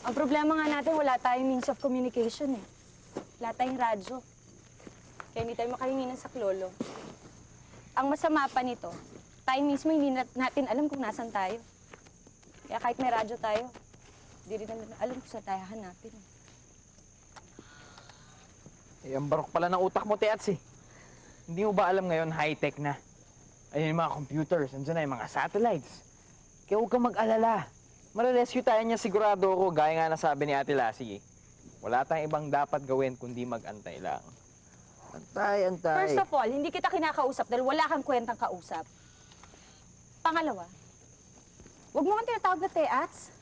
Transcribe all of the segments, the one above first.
Ang problema nga natin, wala tayong means of communication eh. Wala tayong radyo. Kaya hindi tayo makahingi ng saklolo. Ang masama pa nito, tayo mismo hindi natin alam kung nasan tayo. Kaya kahit may radyo tayo, hindi rin naman alam kung saan tayo hanapin. Eh, ang barok pala ng utak mo, Teats eh. Hindi mo ba alam ngayon, high-tech na? Ayun yung mga computers, andyan na yung mga satellites. Kaya huwag kang mag-alala. Mare-rescue tayo niya, sigurado ako, gaya nga nasabi ni Ate Lassie eh. Wala tayong ibang dapat gawin kundi mag-antay lang. Antay. First of all, hindi kita kinakausap dahil wala kang kwentang kausap. Pangalawa, huwag mo kang tinatawag na Teats.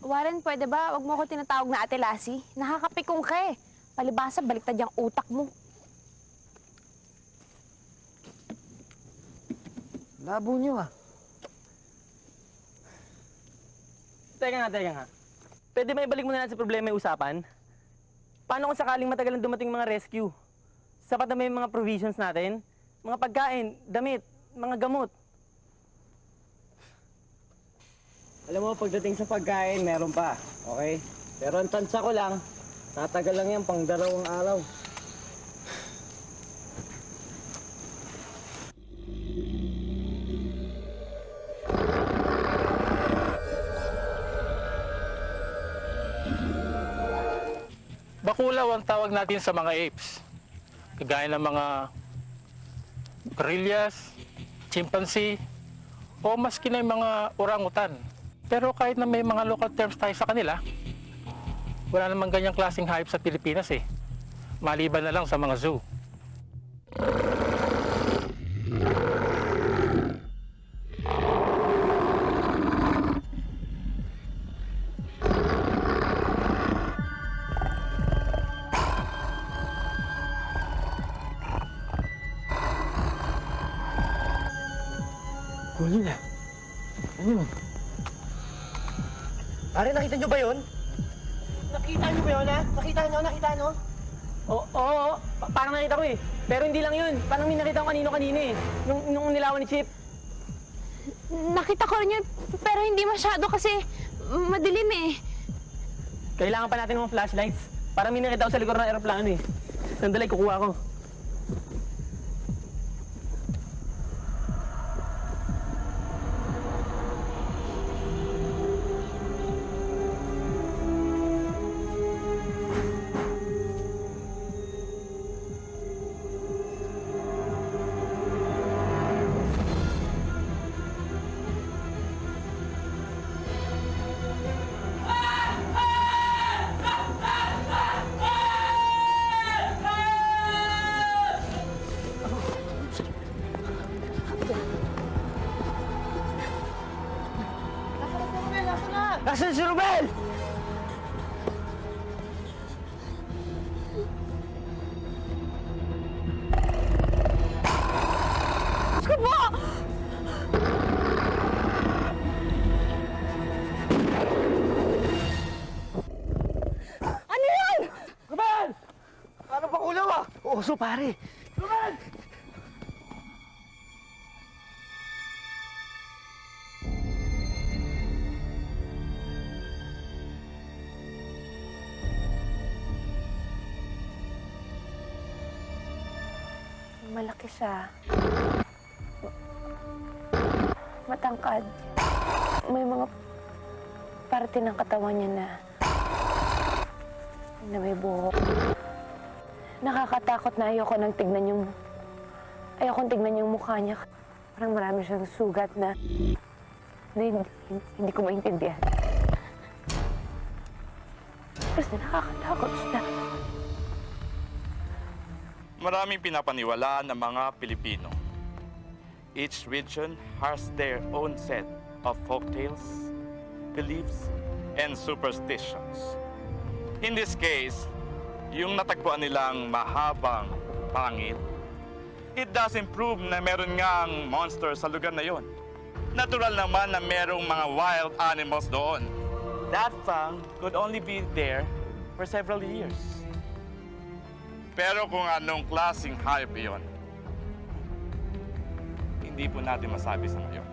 Warren, pwede ba? Huwag mo ako tinatawag na Ate Lassie. Nakakapikong ka eh. Palibasa, baliktad yung utak mo. Labo niyo ah. Teka nga. Pwede ba ibalik mo na natin sa problema yung usapan? Paano kung sakaling matagal na dumating mga rescue? Sapat na may mga provisions natin? Mga pagkain, damit, mga gamot. Alam mo, pagdating sa pagkain, meron pa. Okay? Pero ang tansya ko lang, tatagal lang yan pang 2 araw. Bakulaw ang tawag natin sa mga apes. Kagaya ng mga gorillas, chimpanzee, o maski na yung mga orangutan. Pero kahit na may mga local terms tayo sa kanila, wala namang ganyang klaseng hayop sa Pilipinas eh. Maliban na lang sa mga zoo. Huli na. Ano yun? Pare, nakita nyo ba yun? Nakita nyo ba yun, ha? Nakita nyo? Oo. Parang nakita ko eh. Pero hindi lang yun. Parang may nakita ko kanino-kanino eh. Nung nilawan ni Chip. Nakita ko rin yun, pero hindi masyado kasi madilim eh. Kailangan pa natin ng mga flashlights. Parang may nakita ko sa likod ng aeroplano eh. Sandali, kukuha ko. Nasaan si Romel? Diyos ko po! Ano yan? Romel! Ano pa ulaw ah? Oso, pare. Romel! Malaki siya. Matangkad. May mga parte ng katawan niya na may buhok. Nakakatakot na ayokong tignan yung mukha niya. Parang marami siyang sugat na hindi ko maintindihan. Kasi nakakatakot siya. Maraming pinapaniwalaan ng mga Pilipino. Each region has their own set of folktales, beliefs, and superstitions. In this case, yung natagpuan nilang mahabang pangil, it doesn't prove na meron ngang monster sa lugar na yon. Natural naman na merong mga wild animals doon. That fang could only be there for several years. Pero kung anong klaseng hayop iyon, hindi po natin masabi sa ngayon.